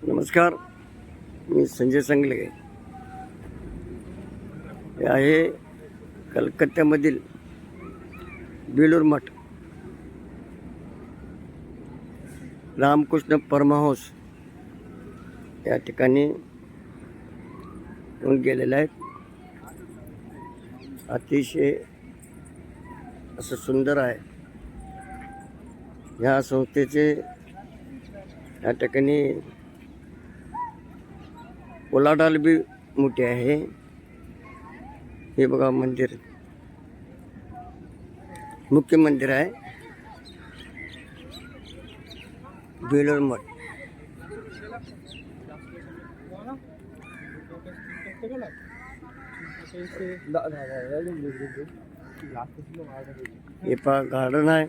नमस्कार, मी संजय संगले. हे आहे कलकत्त्यामधील बेलूर मठ. रामकृष्ण परमहंस या ठिकाणी येऊन गेलेले आहेत. अतिशय असं सुंदर आहे. ह्या संस्थेचे या ठिकाणी उलाढाल बी मोठी आहे. हे बघा मंदिर, मुख्य मंदिर आहे बेलूर मठ. हे पहा गार्डन आहे.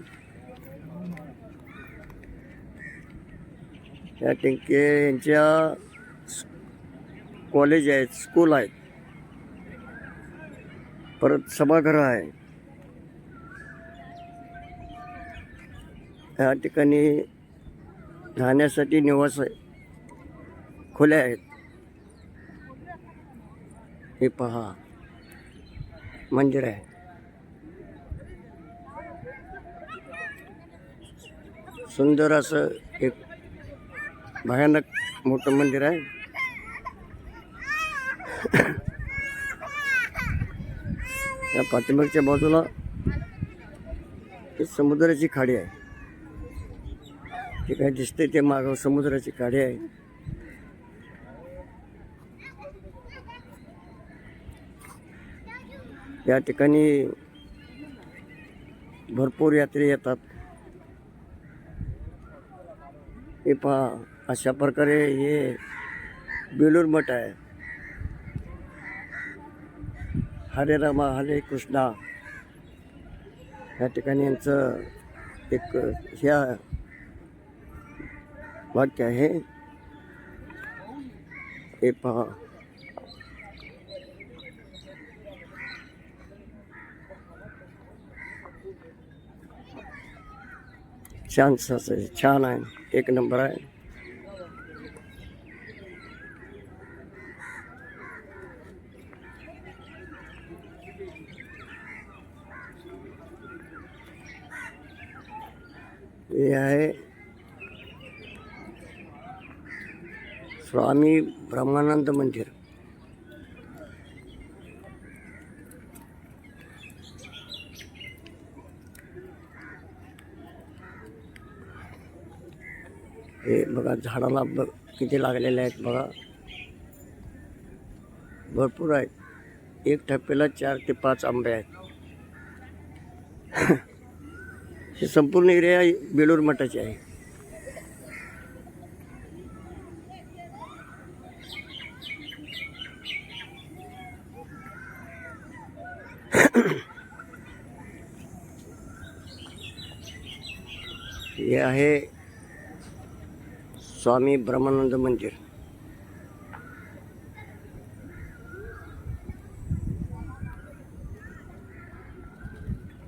या ठिकाणी यांच्या कॉलेज आहेत, स्कूल आहेत, परत सभागृह आहे. या ठिकाणी राहण्यासाठी निवास खोल्या आहेत. हे पहा मंदिर आहे. सुंदर असं एक भयानक मोठं मंदिर आहे. या पाठीमागच्या बाजूला समुद्राची खाडी आहे. जे काय दिसते ते मागं समुद्राची खाडी आहे. या ठिकाणी भरपूर यात्री येतात. हे पहा, अशा प्रकारे हे बेलूर मठ आहे. हरे रामा हरे कृष्णा या ठिकाणी यांचं एक ह्या वाक्य आहे. हे पहा, छान आहे, एक नंबर आहे. हे आहे स्वामी ब्रह्मानंद मंदिर. हे बघा, झाडाला किती लागलेले आहेत बघा, भरपूर आहेत. एक टप्प्याला 4 ते 5 आंबे आहेत. हे संपूर्ण एरिया बेलूर मठाची आहे. हे आहे स्वामी ब्रह्मानंद मंदिर.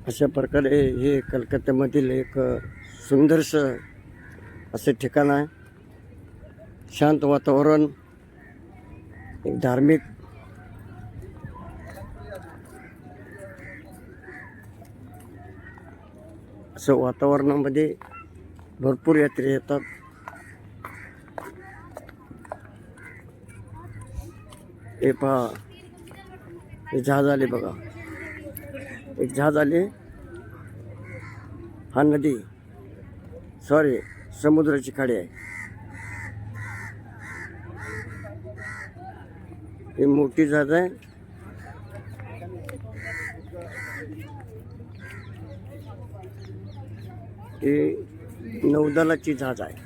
अशा प्रकारे हे कलकत्त्यामधील एक सुंदरसं असं ठिकाण आहे. शांत वातावरण, एक धार्मिक असं वातावरणामध्ये भरपूर यात्री येतात. हे पहा, हे जहाज आले बघा, एक जहाज आले. हा नदी, सॉरी, समुद्राची खाडी आहे. ही मोठी जहाज आहे. ही नौदलाची जहाज आहे.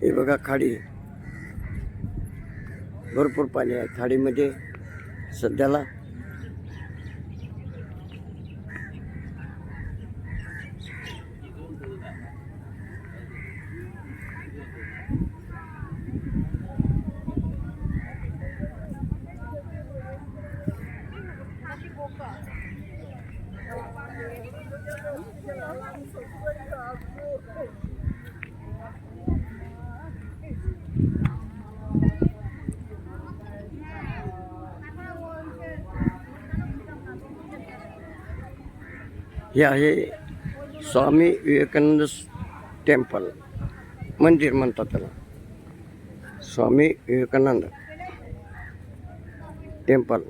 हे बघा खाडी, भरपूर पाणी आहे खाडीमध्ये सध्याला. हे आहे स्वामी विवेकानंद टेम्पल, मंदिर म्हणतात त्याला, स्वामी विवेकानंद टेम्पल,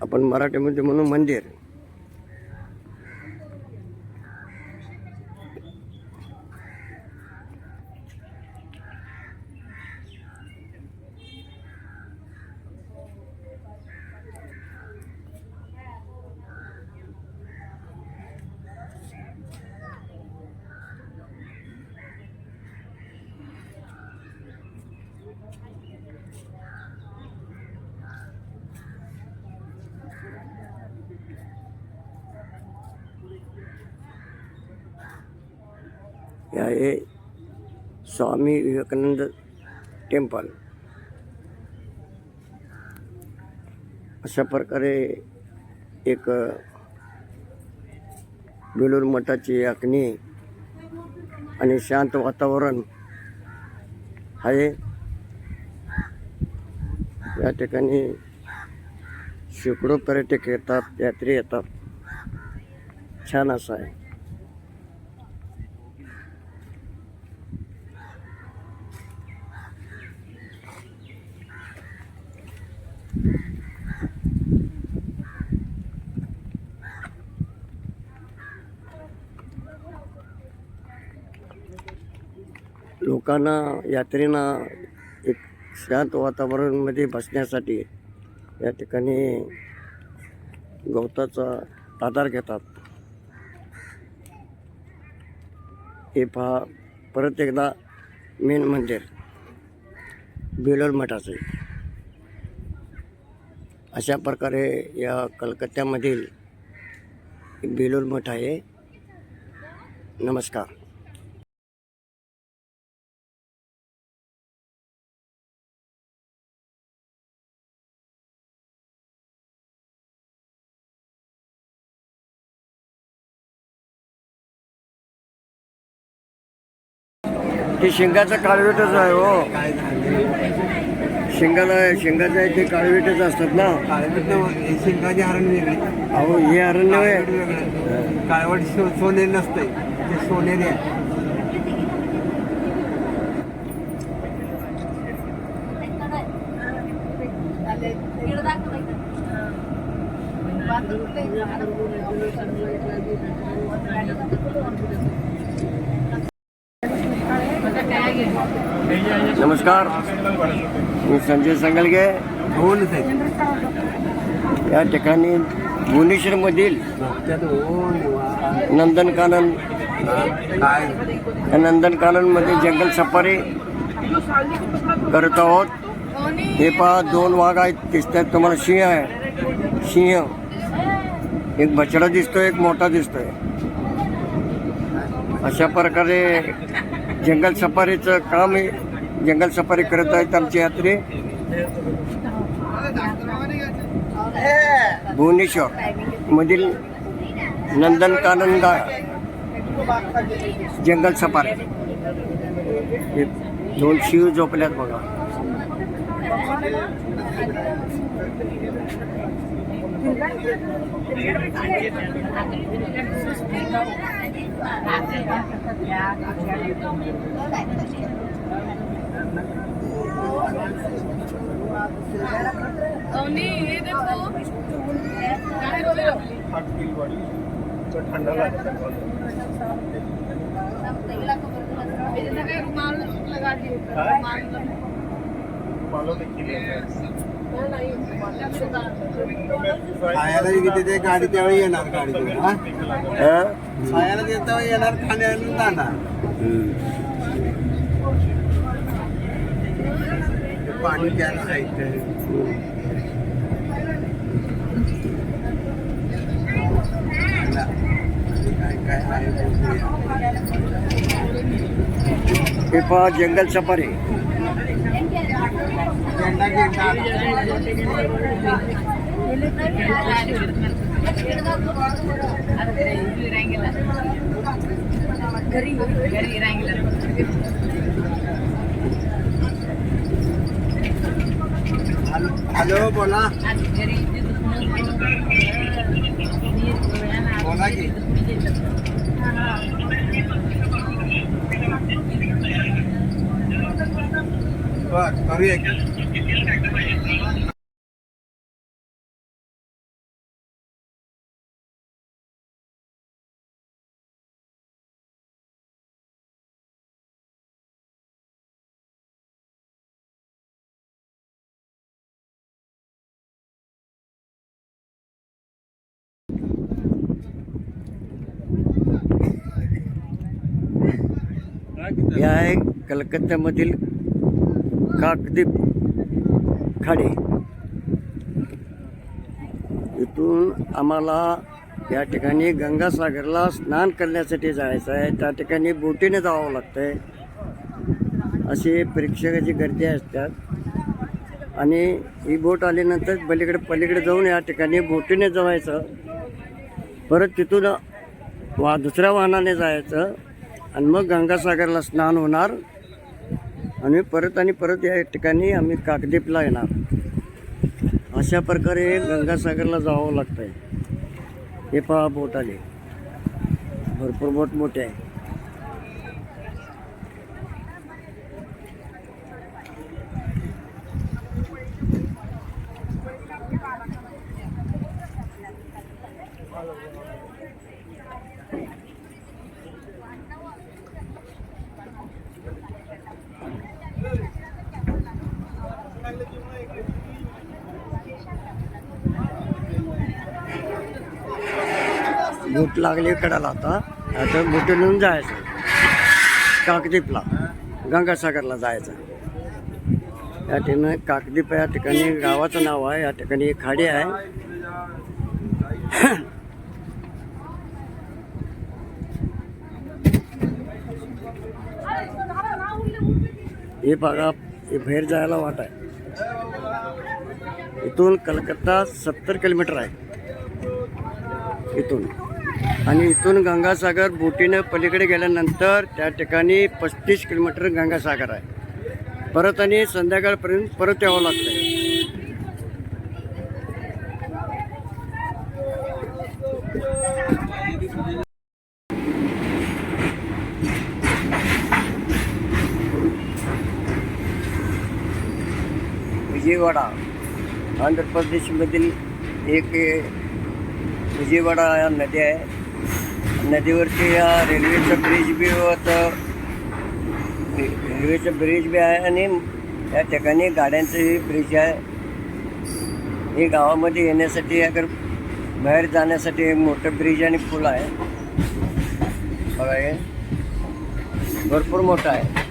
आपण मराठीमध्ये म्हणून मंदिर. हे आहे स्वामी विवेकानंद टेम्पल. अशा प्रकारे एक बेलूर मठाची आखणी आणि शांत वातावरण आहे. या ठिकाणी शेकडो पर्यटक येतात, यात्री येतात. छान असं आहे. लोकांना, यात्रींना एक शांत वातावरणामध्ये बसण्यासाठी या ठिकाणी गवताचा आधार घेतात. हे पहा, परत एकदा मेन मंदिर बेलूर मठाचं. अशा प्रकारे या कलकत्त्यामधील बेलूर मठ आहे. नमस्कार. ते शिंगाचं काळवेटच आहे हो. शिंगाचं आहे ते काळवेटच असतात ना. शिंगाचे हरण वेगळे. अहो हे अरण्य आहे. काळवट सोने नसते, ते सोनेरी आहे. नमस्कार, मी संजय संगलगे. या ठिकाणी भुवनेश्वरमधील नंदनकानन, नंदनकाननमध्ये जंगल सफारी करत आहोत. हे पहा, 2 वाघ आहेत दिसतात तुम्हाला. सिंह आहे, सिंह. एक बछडा दिसतोय, एक मोठा दिसतोय. अशा प्रकारे जंगल सफारीचं काम आहे. जंगल सफारी करत आहेत आमचे यात्री. भुवनेश्वर मधील नंदनकानन जंगल सफारी. 2 शिव झोपल्यात बघा. खायला किती ते गाडी त्यावेळी येणार गाडी घेऊन, हा? हा? खायला देता येणार, खाण्याला जाणार. पाणी प्यायला जायचं. काय काय आहे बघूया. हे पहा जंगल सफारी. गेंडा गेंडा हॅलो बोला बोला की बर करूया की हे आहे कलकत्त्यामधील काकद्वीप खाडी. इथून आम्हाला या ठिकाणी गंगासागरला स्नान करण्यासाठी जायचं आहे. त्या ठिकाणी बोटीने जावं लागतंय. अशी प्रेक्षकाची गर्दी असतात आणि ही बोट आल्यानंतर पलीकडे जाऊन या ठिकाणी बोटीने जायचं. परत तिथून दुसऱ्या वाहनाने जायचं आणि मग गंगासागरला स्नान होणार आणि परत या ठिकाणी आम्ही काकद्वीपला येणार. अशा प्रकारे गंगासागरला जावं लागतं आहे. हे पहा बोट आले, भरपूर बोट मोठे आहे. बोट लागली कडाला. आता बोटीनं जायचं काकद्वीपला, गंगासागरला जायचं. या ठिकाणी काकद्वीप या ठिकाणी गावाचं नाव आहे. या ठिकाणी एक खाडी आहे. हे बघा, हे बाहेर जायला वाट आहे. इथून कलकत्ता 70 किलोमीटर आहे इथून. आणि इथून गंगासागर बोटीनं पलीकडे गेल्यानंतर त्या ठिकाणी 35 किलोमीटर गंगासागर आहे. परत आणि संध्याकाळपर्यंत परत यावं लागतं. विजयवाडा आंध्र प्रदेशमधील एक विजयवाडा या नदी आहे. नदीवरती या रेल्वेचं ब्रिज बी आहे आणि या ठिकाणी गाड्यांचंही ब्रिज आहे. हे गावामध्ये येण्यासाठी अगर बाहेर जाण्यासाठी एक मोठं ब्रिज आणि पूल आहे. बघा, हे भरपूर मोठं आहे.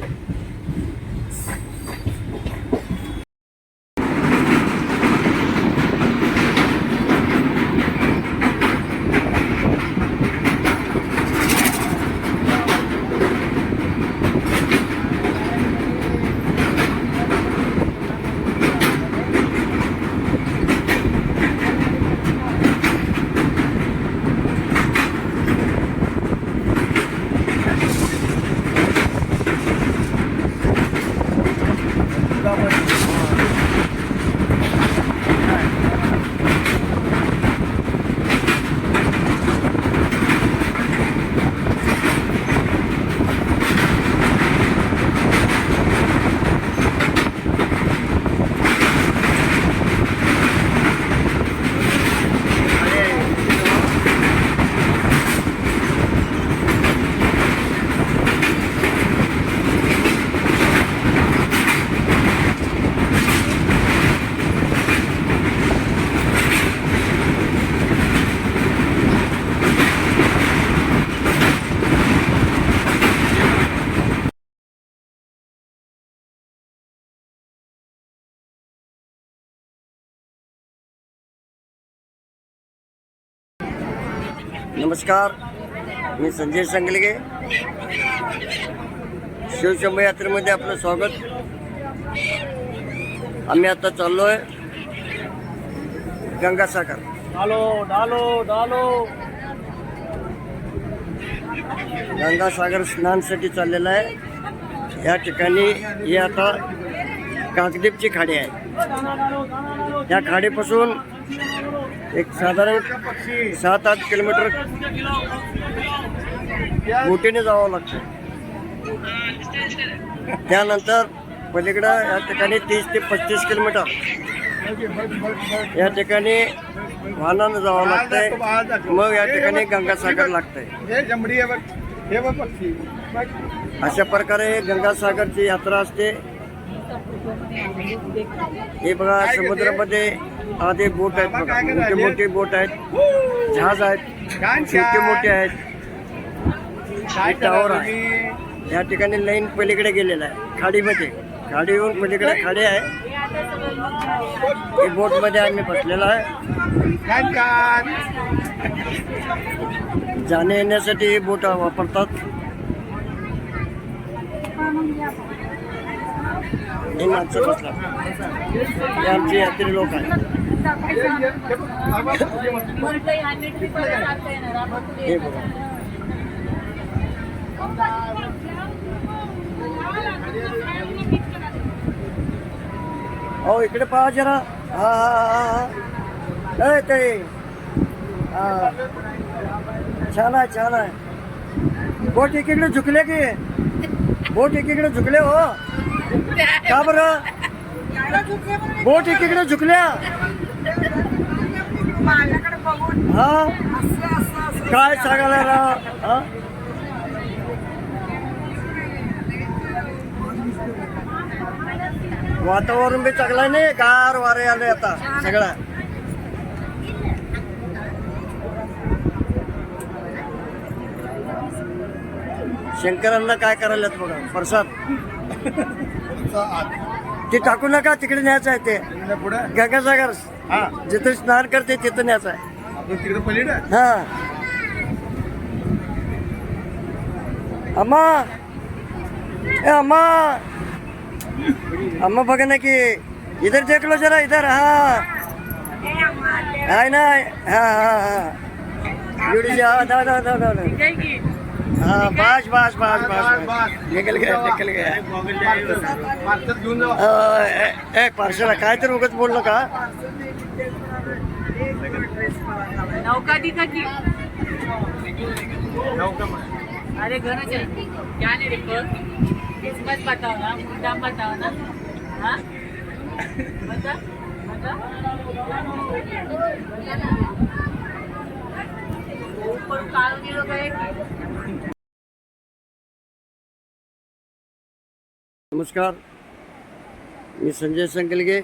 नमस्कार, मी संजय संगलगे. शिवशंभू यात्रेमध्ये आपलं स्वागत. आम्ही आता चाललोय गंगासागर. गंगासागर स्नानासाठी चाललेलं आहे. या ठिकाणी ही आता काकदीपची खाडी आहे. या खाडीपासून एक साधारण 7-8 किलोमीटर बोटीने जावं लागतं. त्यानंतर पलीकडं या ठिकाणी 30 ते 35 किलोमीटर या ठिकाणी वाहनानं जावं लागतंय. मग या ठिकाणी गंगासागर लागतंय. अशा प्रकारे गंगासागरची यात्रा असते. हे बघा, समुद्रामध्ये आधी बोट आहेत बघा, मोठी मोठी बोट आहेत, जहाज आहेत, छोटे मोठे आहेत. टावर आहे. या ठिकाणी लाईन पलीकडे गेलेला आहे खाडीमध्ये. खाडीहून पलीकडे खाडी आहे. ही बोटमध्ये आम्ही बसलेला आहे. जाणे येण्यासाठी ही बोट वापरतात. हे माणसं बसला, हे आमचे यात्री लोक आहेत. हे बघा, हो इकडे पहा जरा. हा हा हा ते हा, छान आहे, छान आहे. बोट एकीकडे झुकले की, बोट एकीकडे झुकले. हो का बरं बोट एकीकडे झुकल्या? हा काय सांगायला राव. हा वातावरण बी चांगलं नाही, गार वारे आले आता सगळं. शंकरांना काय करायला बघा, प्रसाद ते टाकू नका, तिकडे न्यायचं आहे. ते गंगासागर जिथे स्नान करते तिथं न्यायचं आहे. हा अम्मा, ए अम्मा, अम्मा बघा ना की इधर देख लो जरा, इधर. हा आहे ना. हा हा हा हाँ बस बस बस बस निकल गया, निकल गया. पार्सल काय तर उगाच बोललो का? नौका दिखा की अरे घर क्या नहीं रे किस्मत बताओ ना, मुद्दा बताओ ना. हाँ बता बता ऊपर काल गेलो गए. नमस्कार, मी संजय संगलगे.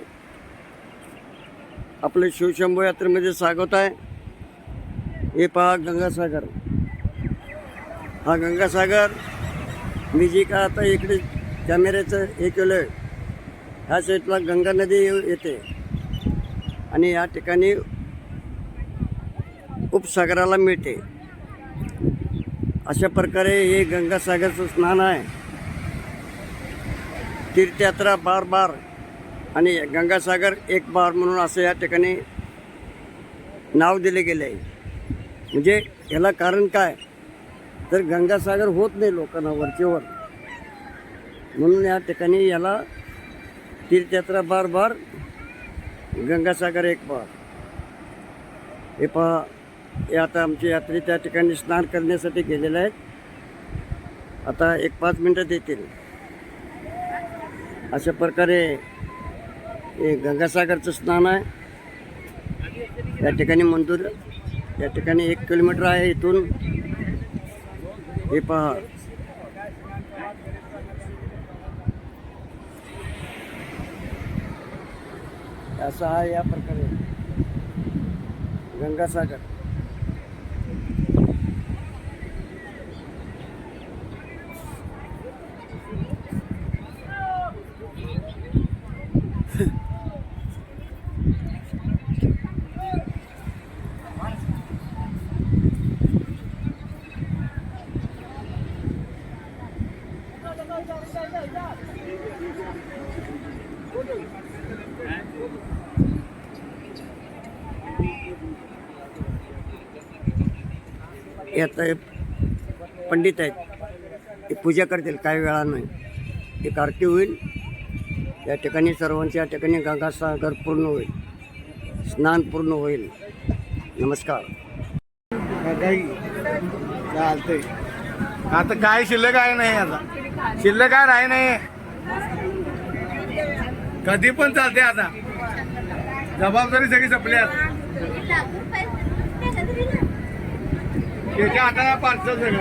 आपले शिवशंभू यात्रेमध्ये स्वागत आहे. हे पहा गंगासागर. हा गंगासागर मी जी का आता इकडे कॅमेऱ्याचं हे केलं आहे, ह्या साईडला गंगा नदी येते आणि या ठिकाणी उपसागराला मिळते. अशा प्रकारे हे गंगासागरचं स्नान आहे. तीर्थयात्रा बार बार आणि गंगासागर एक बार म्हणून असं या ठिकाणी नाव दिले गेले आहे. म्हणजे याला कारण काय तर गंगासागर होत नाही लोकांना वरचेवर, म्हणून या ठिकाणी याला तीर्थयात्रा बार बार, गंगासागर एक बार. हे पहा, हे आता आमचे यात्री त्या ठिकाणी स्नान करण्यासाठी गेलेले आहेत. आता 1-5 मिनटात येतील. अशा प्रकारे हे गंगासागरचं स्नान आहे. या ठिकाणी मंदिर, या ठिकाणी 1 किलोमीटर आहे इथून. हे पहा, असं आहे या प्रकारे गंगासागर. हे आता पंडित आहेत, ते पूजा करतील काही वेळानं. एक आरती होईल या ठिकाणी, सर्वांच्या ठिकाणी गंगासागर पूर्ण होईल, स्नान पूर्ण होईल. नमस्कार. चालतंय. आता काय शिल्लक आहे नाही, आता शिल्लक काय राही नाही. कधी पण चालते. आता जबाबदारी सगळी संपली. आता त्याच्या हाताला पार्सल सगळं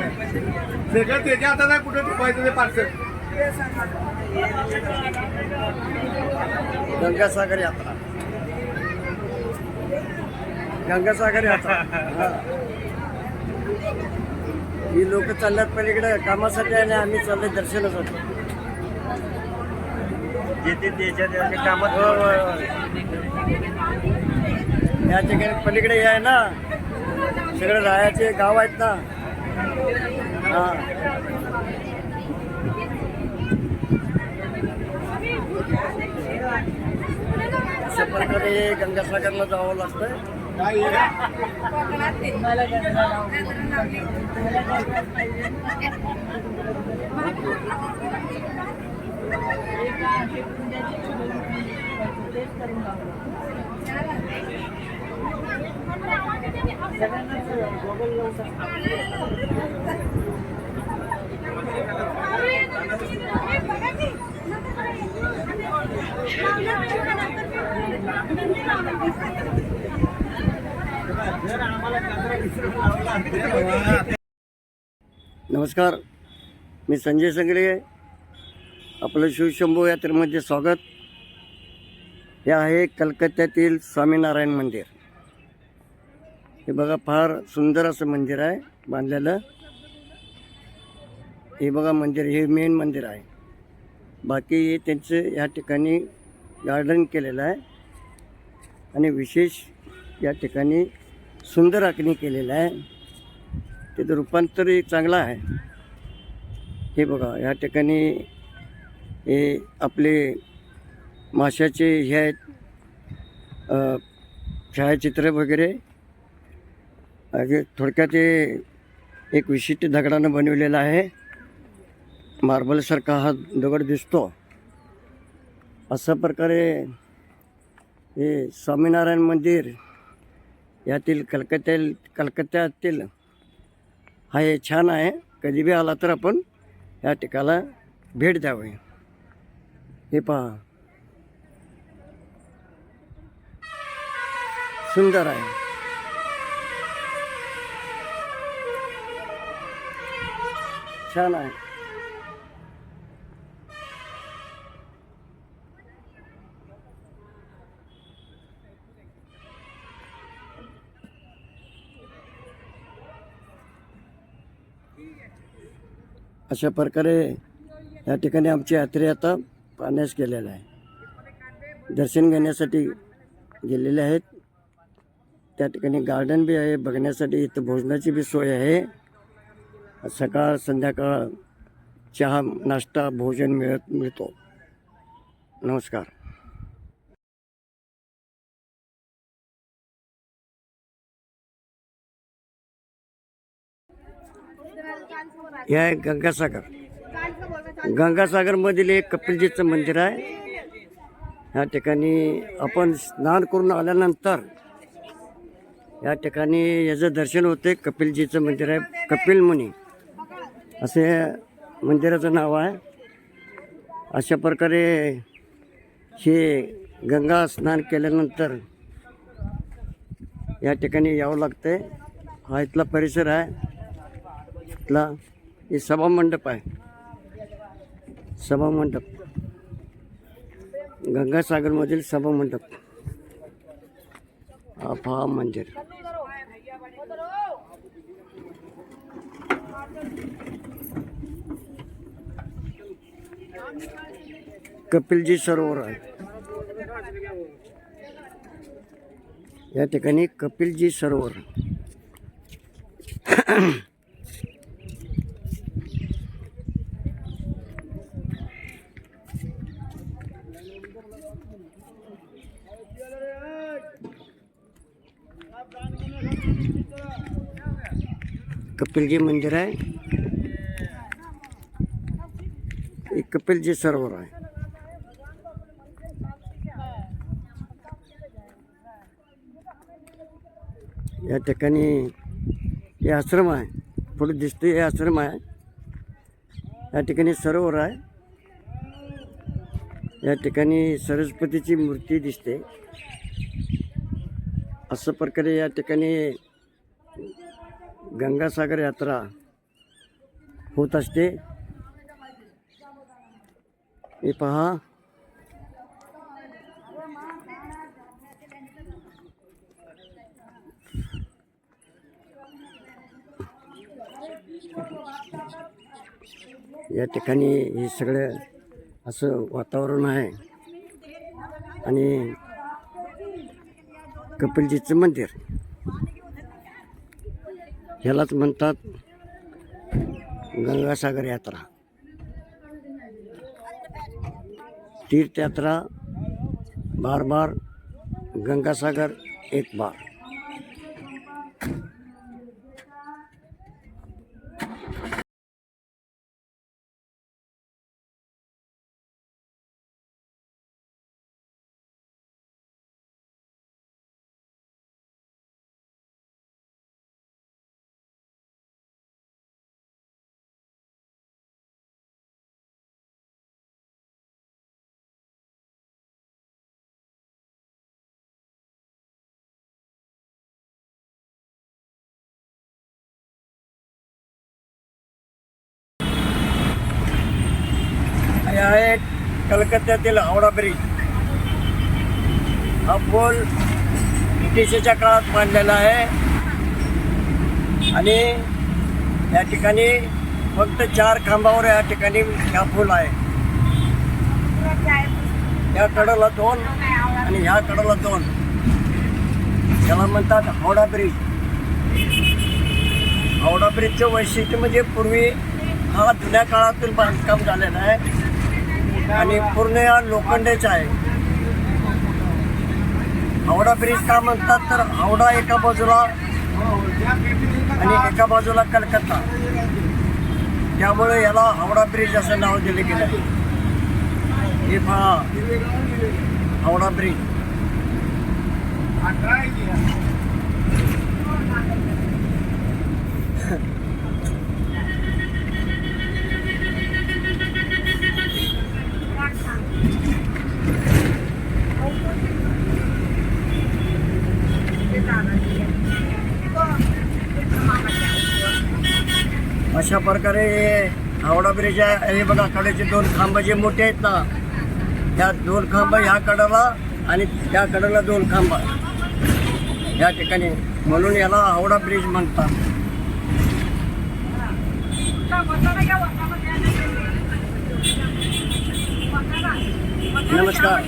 त्याच्या हाताला कुठं ठेवायचं ते पार्सल. गंगासागर यात्रा, गंगासागर यात्रा. ही लोक चालल्यात पलीकडे कामासाठी आणि आम्ही चाललोय दर्शनासाठी. कामात या ठिकाणी पलीकडे हे आहे ना, सगळे राहायचे गाव आहेत ना. हां, अशा प्रकारे गंगासागरला जावं लागतं. मला गंगा लावून. नमस्कार, मी संजय संगळे. आपलं शिवशंभू यात्रेमध्ये स्वागत. हे आहे कलकत्त्यातील स्वामीनारायण मंदिर. हे बघा, फार सुंदर असं मंदिर आहे बांधलेलं. हे बघा मंदिर, हे मेन मंदिर आहे. बाकी त्यांचं या ठिकाणी गार्डन केलेलं आहे आणि विशेष या ठिकाणी सुंदर आखणी केलेलं आहे. त्याचं रूपांतरही चांगलं आहे. हे बघा, या ठिकाणी हे आपले माशाचे हे आहेत, छायाचित्र वगैरे. थोडक्यात ते एक विशिष्ट दगडानं बनवलेलं आहे. मार्बलसारखा हा दगड दिसतो. अशा प्रकारे हे स्वामीनारायण मंदिर यातील कलकत्त्यातील हा हे छान आहे. कधी बी आला तर आपण या ठिकाणाला भेट द्यावी. हे पहा, सुंदर आहे. छान आहे. अशा प्रकारे या ठिकाणी आमची यात्रे आता पाण्यास गेलेला आहे. दर्शन घेण्यासाठी गेलेले आहेत. त्या ठिकाणी गार्डन बी आहे बघण्यासाठी. इथं भोजनाची बी सोय आहे. सकाळ संध्याकाळ चहा नाश्ता भोजन मिळतो. नमस्कार. हे आहे गंगासागर. गंगासागरमधील एक कपिलजीचं मंदिर आहे. या ठिकाणी आपण स्नान करून आल्यानंतर या ठिकाणी याचं दर्शन होते. कपिलजीचं मंदिर आहे, कपिल मुनी असे मंदिराचं नाव आहे. अशा प्रकारे हे गंगा स्नान केल्यानंतर या ठिकाणी यावं लागतं. हा इथला परिसर आहे. इथला हे सभामंडप आहे. सभामंडप, गंगासागरमधील सभामंडप. हा मंदिर. कपिलजी सरोवर आहे. या ठिकाणी कपिलजी सरोवर. कपिलजी मंदिर आहे. हे कपिलजी सरोवर आहे. या ठिकाणी हे आश्रम आहे. पुढे दिसते हे आश्रम आहे. या ठिकाणी सरोवर आहे. या ठिकाणी सरस्वतीची मूर्ती दिसते. अशा प्रकारे या ठिकाणी गंगासागर यात्रा होत असते. हे पहा, या ठिकाणी हे सगळं असं वातावरण आहे. आणि कपिलजीचं मंदिर ह्यालाच म्हणतात गंगासागर यात्रा. तीर्थयात्रा बार बार, गंगासागर एक बार. हे आहे कलकत्त्यातील हावडा ब्रिज. हा पूल ब्रिटिशच्या काळात बांधलेला आहे. आणि या ठिकाणी फक्त 4 खांबावर या ठिकाणी हा पूल आहे. या कडेला 2 आणि ह्या कडेला 2. त्याला म्हणतात हावडा ब्रिज. हावडा ब्रिजचं वैशिष्ट्य म्हणजे पूर्वी हा जुन्या काळातील बांधकाम झालेलं आहे आणि पूर्ण हा लोखंडाचा आहे. हावडा ब्रिज का म्हणतात तर हावडा एका बाजूला आणि एका बाजूला कलकत्ता, त्यामुळे याला हावडा ब्रिज असं नाव दिले गेलं आहे. हे पहा हावडा ब्रिज. अशा प्रकारे हावडा ब्रिज आहे. हे बघा कडेचे 2 खांब जे मोठे आहेत ना, त्या 2 खांब ह्या कडेला आणि त्या कडेला 2 खांब या ठिकाणी, म्हणून याला हावडा ब्रिज म्हणतात. नमस्कार.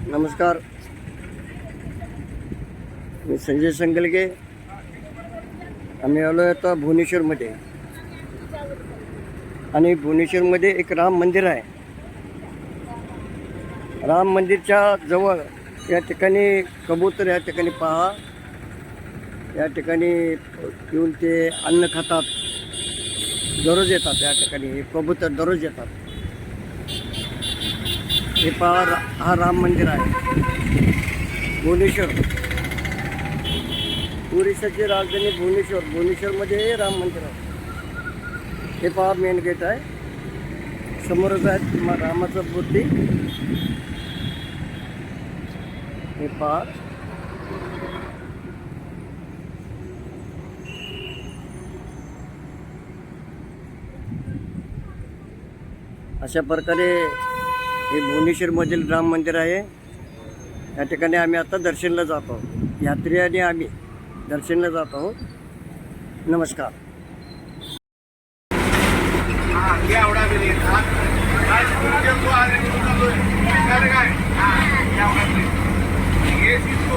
नमस्कार, मी संजय संगलगे. आम्ही आलो आता भुवनेश्वरमध्ये. आणि भुवनेश्वरमध्ये एक राम मंदिर आहे. राम मंदिरच्या जवळ या ठिकाणी कबूतर या ठिकाणी पहा. या ठिकाणी येऊन ते अन्न खातात. दररोज येतात या ठिकाणी. हे कबूतर दररोज येतात. हे पहा, हा राम मंदिर आहे भुवनेश्वर. ओरिसाची राजधानी भुवनेश्वर. भुवनेश्वरमध्ये राम मंदिर आहे. हे पहा मेन गेट आहे. समोरच आहे रामाचं मूर्ती. हे पहा. अशा प्रकारे हे भुवनेश्वरमधील राम मंदिर आहे. या ठिकाणी आम्ही आता दर्शनला जातो. यात्री आणि आम्ही दर्शनला जात आहोत. नमस्कार. आज तू आज काय ये इसको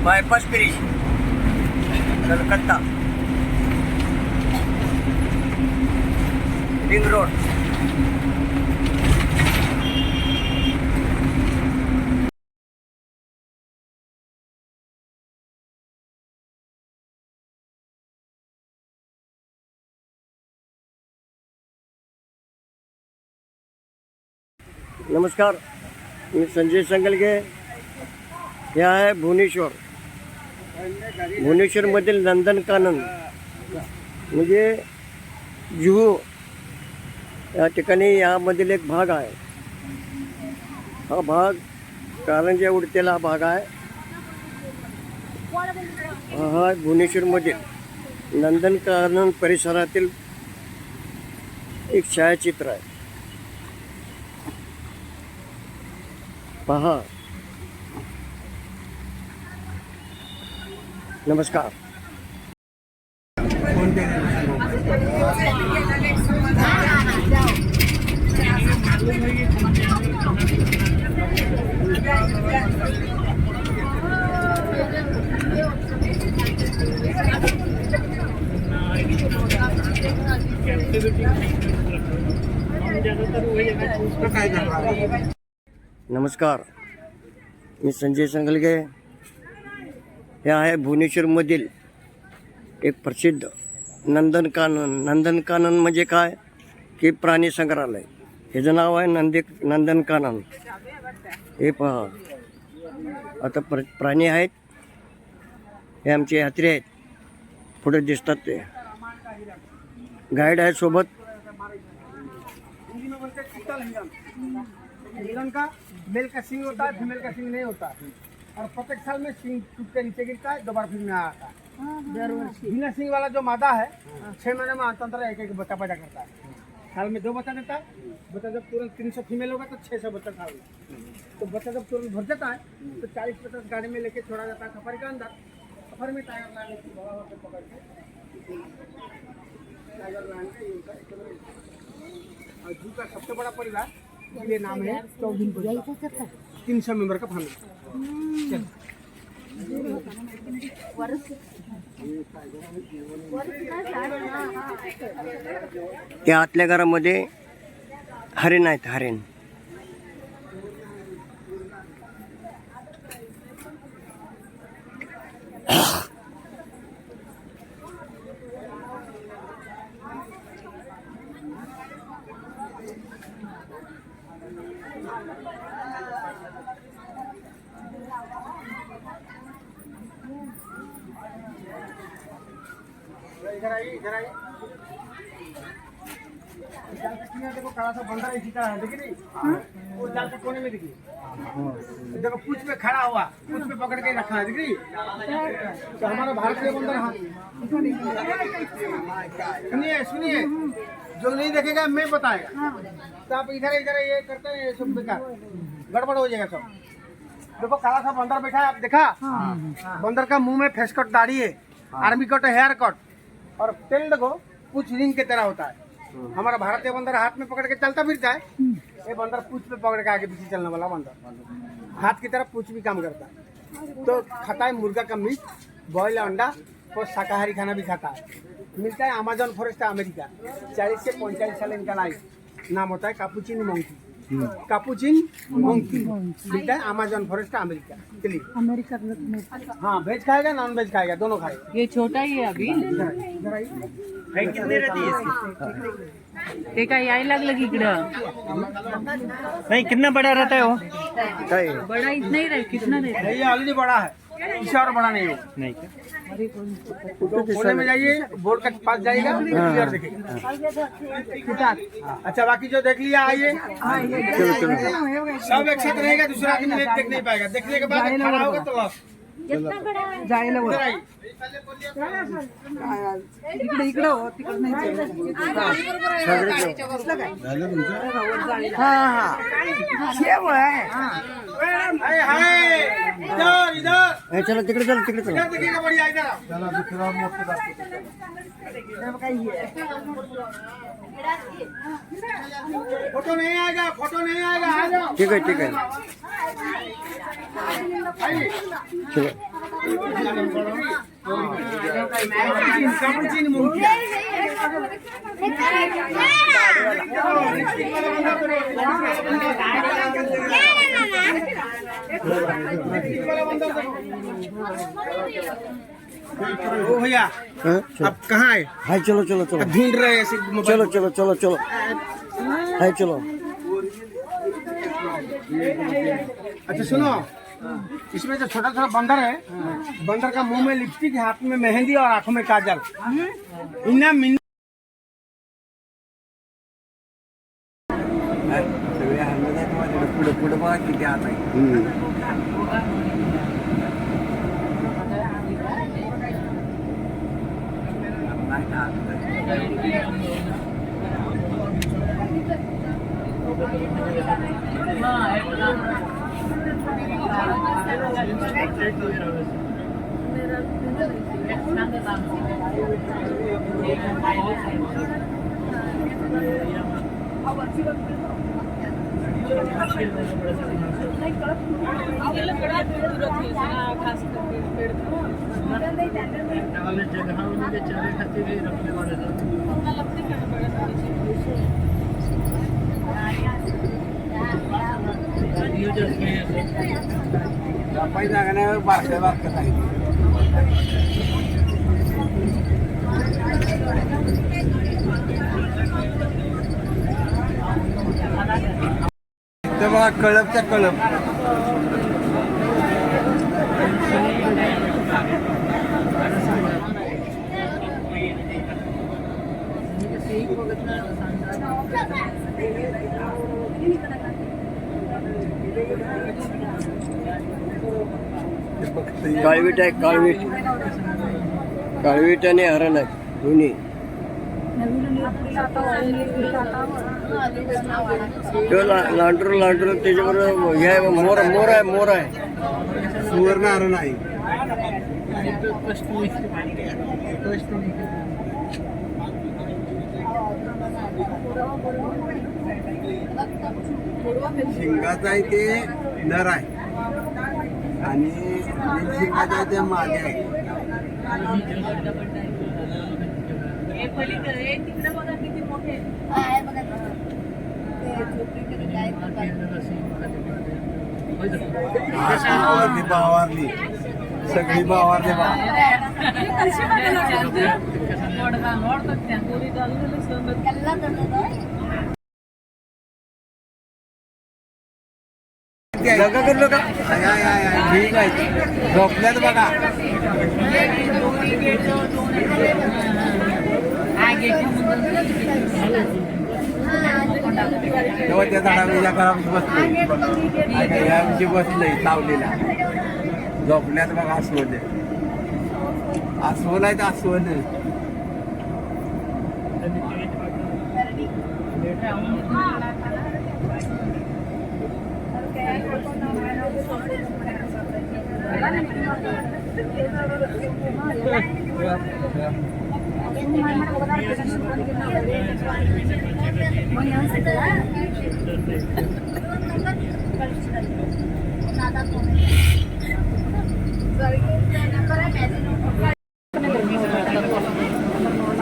bypass bridge Calcutta ring road नमस्कार, मी संजय संगलगे. हे आहे भुवनेश्वर. भुवनेश्वरमधील नंदनकानन म्हणजे जुहू या ठिकाणी यामधील एक भाग आहे. हा भाग कारंजा उडतेला भाग आहे. हा भुवनेश्वरमधील नंदनकानन परिसरातील एक छायाचित्र आहे. पहा. नमस्कार. नमस्कार, मी संजय संगलगे. हे आहे भुवनेश्वरमधील एक प्रसिद्ध नंदनकानन. नंदनकानन म्हणजे काय की प्राणी संग्रहालय. ह्याचं नाव आहे नंदनकानन. हे पहा, आता प्राणी आहेत. हे आमचे यात्री आहेत, पुढे दिसतात ते. गाईड आहे सोबत. हिरण का मेल का सिंग होता है, फीमेल का सिंग नहीं होता और प्रत्येक साल में सिंग टूट के नीचे गिरता है, दोबारा फिर में आता है. बिना सिंग वाला जो मादा है 6 महीने में अंतर एक बच्चा पैदा करता है. साल में 2 बच्चा देता है. बच्चा जब तुरंत 300 फीमेल होगा तो 600 बच्चा साल में. तो बच्चा जब तुरंत भर जाता है तो 40-50 गाड़ी में लेके छोड़ा जाता है सफारी के अंदर. सफर में टाइगर लाने की बड़ा होकर पकड़ के टाइगर लाने का और जू का सबसे बड़ा परिवार. ये नाम है 300 मेंबर का फैमिली. त्या आतल्या घरामध्ये हरिण आहेत. हरिण इधर आइए, इधर आइए. देखो काला सा बंदर इसी तरह है, देखिए नहीं वो जाल के कोने में देखिए. देखो पूछ पे खड़ा हुआ, पूछ पे पकड़ के रखा है, देखिए. तो हमारा भारतीय बंदर. हाँ सुनिए सुनिए, जो नहीं देखेगा मैं बताएगा. तो आप इधर इधर ये करते हैं, सब बेकार गड़बड़ हो जाएगा सब. देखो काला सा बंदर बैठा है, आप देखा. बंदर का मुंह में फेस कट दाढ़ी है, आर्मी कट हेयर कट और तेल देखो पूछ रिंग के तरह होता है. हमारा भारतीय बंदर हाथ में पकड़ के चलता फिरता है. ये बंदर पूछ पे पकड़ के आगे पीछे चलने वाला बंदर. हाथ की तरफ पूछ भी काम करता है. तो खाता है मुर्गा का मीट, बॉयल अंडा और शाकाहारी खाना भी खाता है. मिलता है अमेजन फॉरेस्ट अमेरिका. 40 से 45 साल इनका लाइफ. नाम होता है कापुचिन मंकी. कापुचिन मंकी मिलता है अमेजन फॉरेस्ट अमेरिका. चलिए अमेरिका. हाँ, वेज खाएगा नॉन वेज खाएगा दोनों खाएगा. ये छोटा ही है अभी. इधर आइए. कितने रहती है इसकी? ते काय यायला लागलं की इकडं नहीं कितना बड़ा रहता है वो? काय बडा इतना ही रहे कितना रहता नहीं, ये ऑलरेडी बड़ा है, इससे और बड़ा नहीं है। नाही तो कोने में जाइए, बोर्ड के पास जाइएगा, क्लियर दिखेगा। अच्छा, बाकी जो देख लिया आइए, चलो चलो सब एक साथ रहेगा, दूसरा आदमी देख नहीं पाएगा, देखने के बाद खड़ा होगा तो लॉस। जायला इधर आइए। इकडे इकडे हो तिकडे नाही हाय हाय, इधर इधर हे चलो तिकडे चलो तिकडे चलो इधर देखिएगा, बढ़िया इधर आओ। फोटो नहीं आएगा, फोटो नहीं आएगा, आ जाओ। ठीक आहे आइए। चलो कापुचीन मुंकिया। ओ भैया, हाँ, चलो आप कहाँ है? हाय चलो चलो चलो अब ढूंढ रहे हैं ऐसे मोबाइल। चलो चलो चलो चलो हाय चलो अच्छा सुनो, इसमें जो छोटा छोटा बंदर है, बंदर का मुंह में लिपस्टिक, हाथ में मेहंदी और आंखों में काजल। इन्ना मिन सगळे हरवत आहेत माझ्याकडे पुढे पुढे बघा किती आत आहे जागा नाही बारक्या बारक्यात आहे इथं बघा कळपच्या कळप काळवीट आहे काळवीट काळवीट आणि हरण आहे दोन्ही तो लांडरू लांडरू त्याच्याबरोबर हे आहे, मोर मोर आहे मोर आहे सुवर्ण हरण आहे शिंगाचं आहे ते नर आहे आणि शिंगाचं आहे ते मागे आहे तिकडे बघा किती मोठे बावारली सगळी बावारली जगा करलो का ठीक आहे झोपल्यात बघा तेव्हा त्या झाडाला घरात बसले आमची बसलंय लावलेला झोपल्यात बघा अस्वल अस्वल आहे तर अस्वल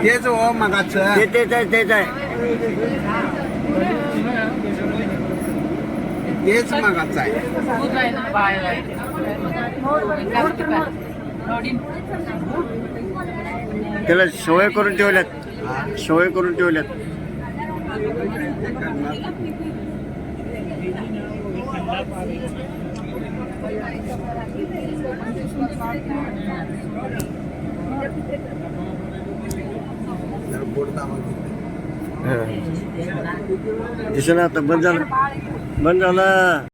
तेच हो मगाचं तेच आहे तेच मगाचं आहे त्याला सोय करून ठेवल्यात सोय करून ठेवल्यात दिसेना आता बंद झालं बंद झालं.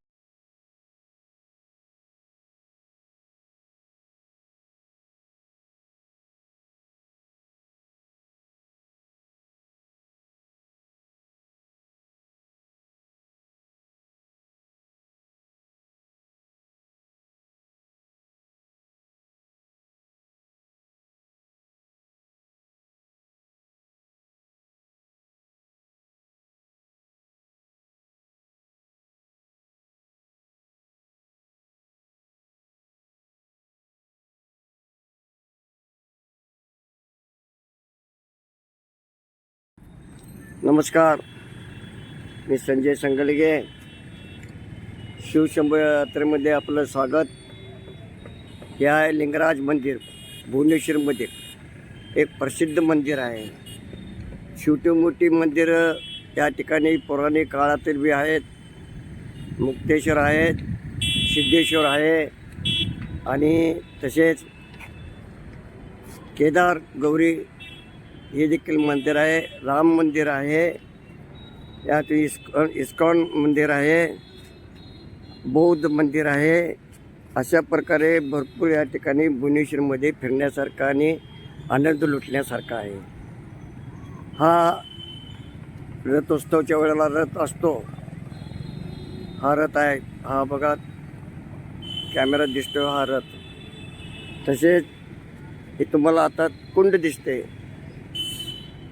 नमस्कार, मी संजय संगलगे. शिवशंभू यात्रेमध्ये आपलं स्वागत. हे आहे लिंगराज मंदिर, भुवनेश्वरमध्ये एक प्रसिद्ध मंदिर आहे. छोटी मोठी मंदिरं या ठिकाणी पौराणिक काळातील बी आहेत. मुक्तेश्वर आहेत, सिद्धेश्वर आहे आणि तसेच केदार गौरी हे देखील मंदिर आहे. राम मंदिर आहे, यात इस्कॉन मंदिर आहे, बौद्ध मंदिर आहे. अशा प्रकारे भरपूर या ठिकाणी भुवनेश्वरमध्ये फिरण्यासारखं आणि आनंद लुटण्यासारखा आहे. हा रथोत्सवच्या वेळेला रथ असतो. हा रथ आहे, हा बघा कॅमेरा दिसतो हा रथ. तसेच हे तुम्हाला आता कुंड दिसते.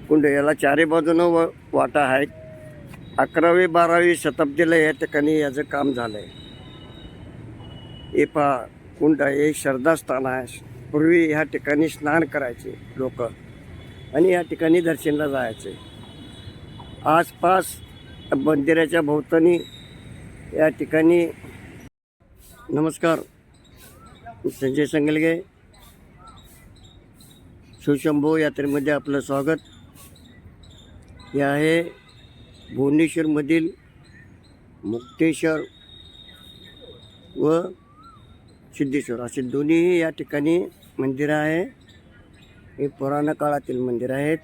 कुंड याला चारी बाजूनं वाटा आहेत. 11वी-12वी शताब्दीला या ठिकाणी याचं काम झालं आहे. हे पहा कुंड हे श्रद्धास्थान आहे. पूर्वी ह्या ठिकाणी स्नान करायचे लोक आणि या ठिकाणी दर्शनाला जायचे. आसपास मंदिराच्या भोवतानी या ठिकाणी. नमस्कार, संजय संगलगे. शिवशंभू यात्रेमध्ये आपलं स्वागत. हे आहे भुवनेश्वरमधील मुक्तेश्वर व सिद्धेश्वर असे दोन्ही या ठिकाणी मंदिरं आहे. हे पुराण काळातील मंदिर आहेत.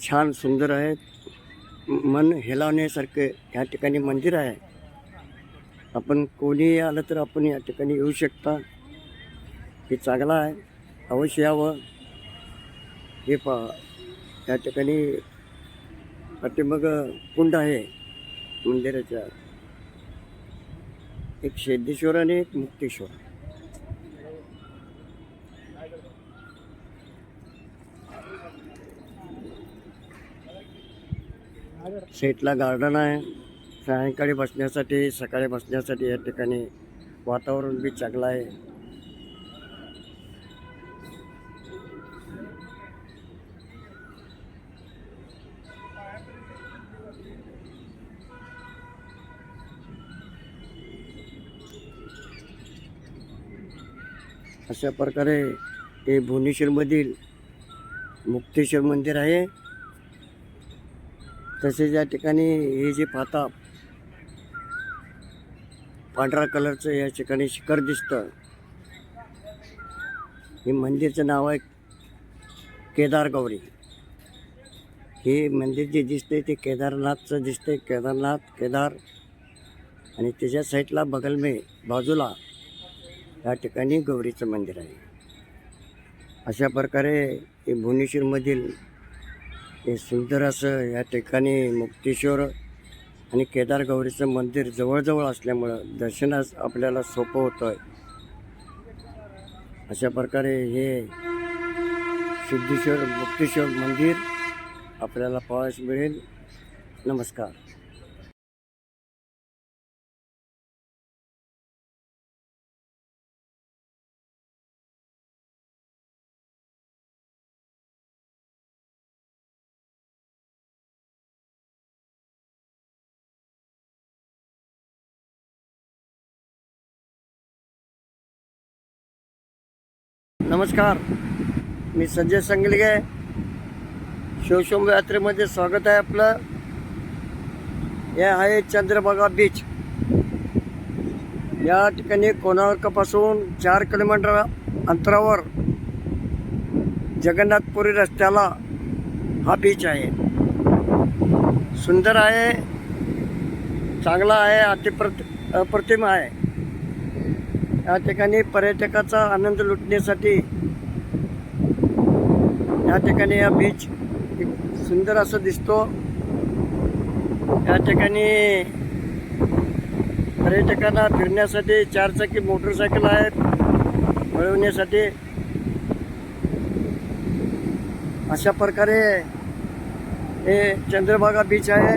छान सुंदर आहेत. मन हेलावण्यासारखे या ठिकाणी मंदिर आहे. आपण कोणीही आलं तर आपण या ठिकाणी येऊ शकता. हे चांगलं आहे, अवश्य यावं. हे पहा या ठिकाणी पाठीमाग कुंड आहे मंदिराच्या. एक सिद्धेश्वर आणि एक मुक्तेश्वर. सेटला गार्डन आहे. सायंकाळी बसण्यासाठी, सकाळी बसण्यासाठी या ठिकाणी वातावरण बी चांगलं आहे. अशा प्रकारे हे भुवनेश्वरमधील मुक्तेश्वर मंदिर आहे. तसेच या ठिकाणी हे जे पाहता पांढरा कलरचं या ठिकाणी शिखर दिसतं. हे मंदिरचं नाव आहे केदार गौरी. हे मंदिर जे दिसते ते केदारनाथचं दिसते. केदारनाथ केदार आणि त्याच्या साईडला बगल में बाजूला या ठिकाणी गौरीचं मंदिर आहे. अशा प्रकारे हे भुवनेश्वरमधील हे सुंदर असं या ठिकाणी मुक्तेश्वर आणि केदार गौरीचं मंदिर जवळजवळ असल्यामुळं दर्शनास आपल्याला सोपं होतं आहे. अशा प्रकारे हे सिद्धेश्वर मुक्तेश्वर मंदिर आपल्याला पाहायला मिळेल. नमस्कार. नमस्कार, मी संजय संगलगे. शिवशंभू यात्रेमध्ये स्वागत आहे आपलं. हे आहे चंद्रभागा बीच. या ठिकाणी कोणार्कपासून 4 किलोमीटर अंतरावर जगन्नाथपुरी रस्त्याला हा बीच आहे. सुंदर आहे, चांगला आहे, अप्रतिम आहे. या ठिकाणी पर्यटकाचा आनंद लुटण्यासाठी या ठिकाणी हा बीच सुंदर असं दिसतो. या ठिकाणी पर्यटकांना फिरण्यासाठी 4 चाकी मोटरसायकल आहेत वळवण्यासाठी. अशा प्रकारे हे चंद्रभागा बीच आहे.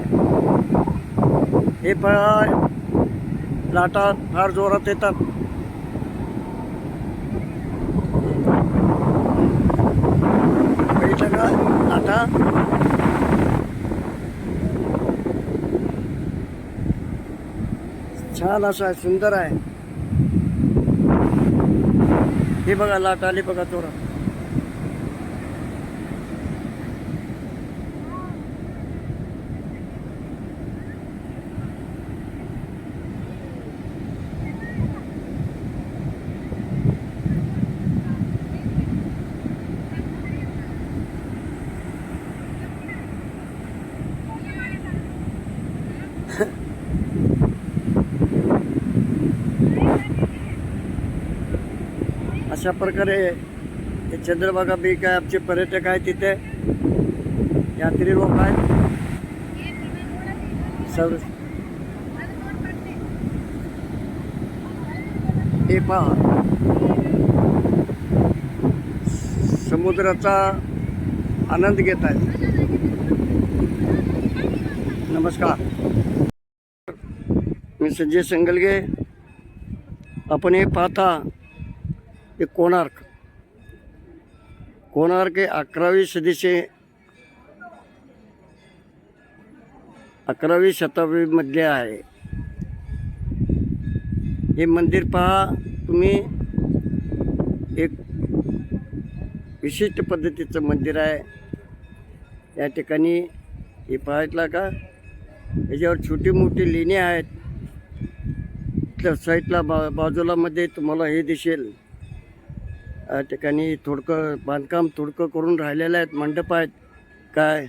हे पहा, लाटा फार जोरात येतात. बघितलं का लाटा? छान असं आहे, सुंदर आहे. हे बघा लाट आली बघा जोरात. अशा प्रकारे हे चंद्रभागा बीच आहे. आमचे पर्यटक आहेत तिथे, यात्री लोक आहेत. हे पहा, समुद्राचा आनंद घेत आहेत. नमस्कार, मी संजय संगलगे. आपण हे पाहता हे कोणार्क हे 11वी शताब्दीमधले आहे. हे मंदिर पहा तुम्ही, एक विशिष्ट पद्धतीचं मंदिर आहे. या ठिकाणी हे पाहितलं का, याच्यावर छोटी मोठी लेणी आहेत. त्या साईडला बाजूला मध्ये तुम्हाला हे दिसेल. या ठिकाणी बांधकाम थोडकं करून राहिलेलं आहेत, मंडप आहेत काय.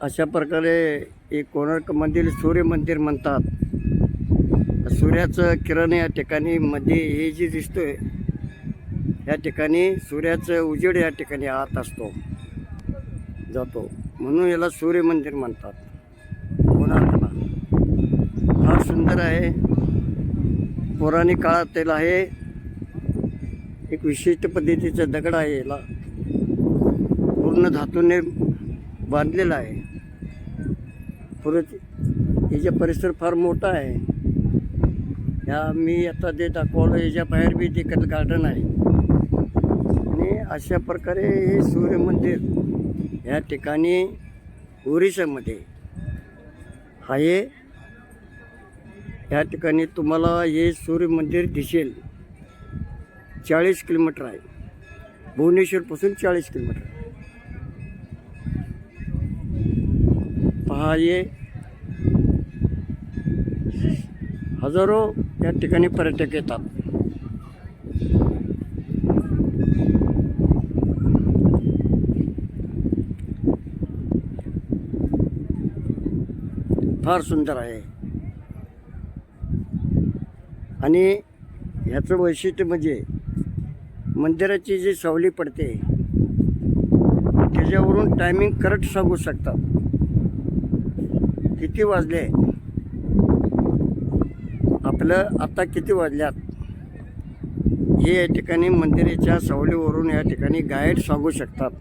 अशा प्रकारे हे कोणार्क मंदिर सूर्य मंदिर म्हणतात. सूर्याचं किरण या ठिकाणी मध्ये हे जे दिसतोय, या ठिकाणी सूर्याचं उजेड या ठिकाणी आत असतो जातो, म्हणून याला सूर्य मंदिर म्हणतात कोणार्कला. फार सुंदर आहे, पौराणिक काळातील आहे. एक विशिष्ट पद्धतीचा दगड आहे, याला पूर्ण धातूने बांधलेला आहे. परत याचा परिसर फार मोठा आहे. मी आता जे दाखवलं याच्या बाहेर बी ते गार्डन आहे. आणि अशा प्रकारे हे सूर्य मंदिर या ठिकाणी ओरिसामध्ये आहे. या ठिकाणी तुम्हाला हे सूर्य मंदिर दिसेल. 40 किलोमीटर आहे, भुवनेश्वरपासून 40 किलोमीटर. पहा, हे हजारो या ठिकाणी पर्यटक येतात. फार सुंदर आहे. आणि ह्याचं वैशिष्ट्य म्हणजे मंदिराची जी सावली पडते त्याच्यावरून टायमिंग करेक्ट सांगू शकतात. किती वाजले, आपलं आता किती वाजल्यात, हे या ठिकाणी मंदिराच्या सावलीवरून या ठिकाणी गाईड सांगू शकतात.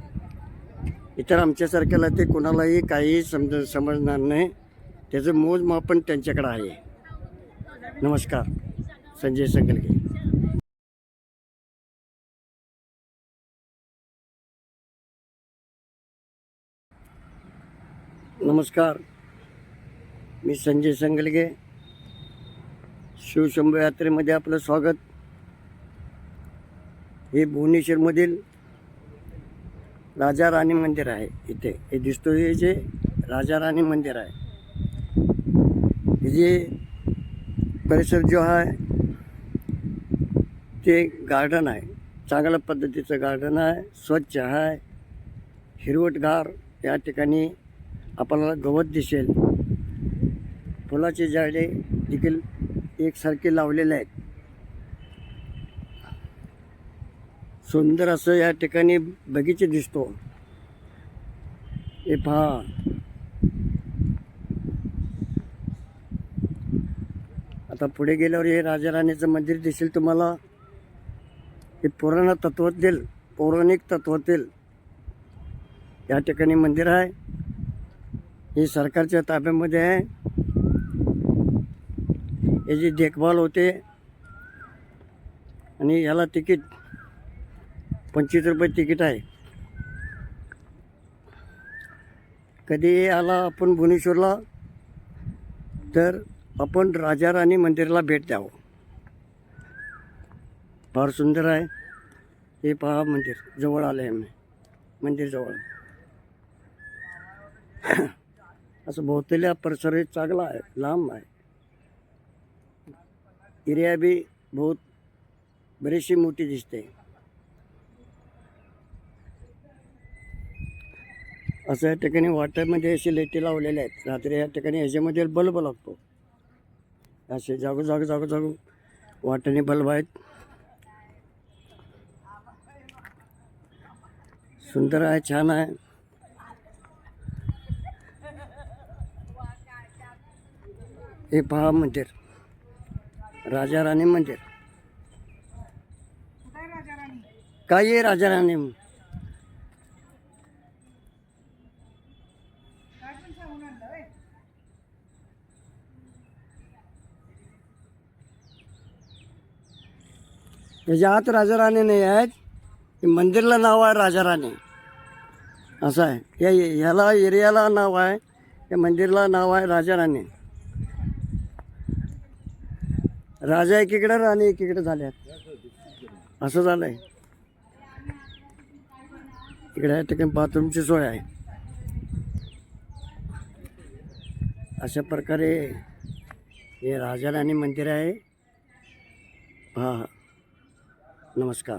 इतर आमच्यासारख्याला ते कोणालाही काही समजणार नाही. त्याचं मोजमापन त्यांच्याकडे आहे. नमस्कार, संजय संगलगे. नमस्कार, मी संजय संगलगे. शिवशंभू यात्रेमध्ये आपलं स्वागत. हे भुवनेश्वरमधील राजा राणी मंदिर आहे इथे. हे दिसतो हे जे राजा राणी मंदिर आहे. हे जे परिसर जो आहे ते गार्डन आहे. चांगल्या पद्धतीचं गार्डन आहे. स्वच्छ आहे. हिरवटगार या ठिकाणी आपल्याला गवत दिसेल. फुलाची झाडे देखील एकसारखे लावलेले आहेत. सुंदर असं या ठिकाणी बगीचा दिसतो. हे पहा, आता पुढे गेल्यावर हे राजा राणीचं मंदिर दिसेल तुम्हाला. हे पौराणिक तत्वातील या ठिकाणी मंदिर आहे. हे सरकारच्या ताब्यामध्ये आहे. याची देखभाल होते आणि याला तिकीट 25 रुपये तिकीट आहे. कधी आला आपण भुवनेश्वरला तर आपण राजा राणी मंदिराला भेट द्यावं. फार सुंदर आहे. हे पहा मंदिर जवळ आलं आहे. मंदिर जवळ असं भोवताली परिसर चांगला आहे. लांब आहे. एरिया बी बहुत बरीचशी मोठी दिसते. असं या ठिकाणी वाट्यामध्ये असे लाईटी लावलेल्या आहेत. रात्री या ठिकाणी ह्याच्यामध्ये बल्ब लागतो. असे जागो वाट्याने बल्ब आहेत. सुंदर आहे. छान आहे. हे पहा मंदिर राजा राणी मंदिर. काय आहे राजा राणी? याच्या आत राजा राणी नाही आहेत. मंदिरला नाव आहे राजा राणी असं आहे. ह्याला एरियाला नाव आहे. या मंदिरला नाव आहे राजा राणी. राजा एकीकडे राणी एकीकडे झाल्यात असं झालंय. इकडे या ठिकाणी बाथरूमची सोय आहे. अशा प्रकारे हे राजा राणी मंदिर आहे. पहा. नमस्कार.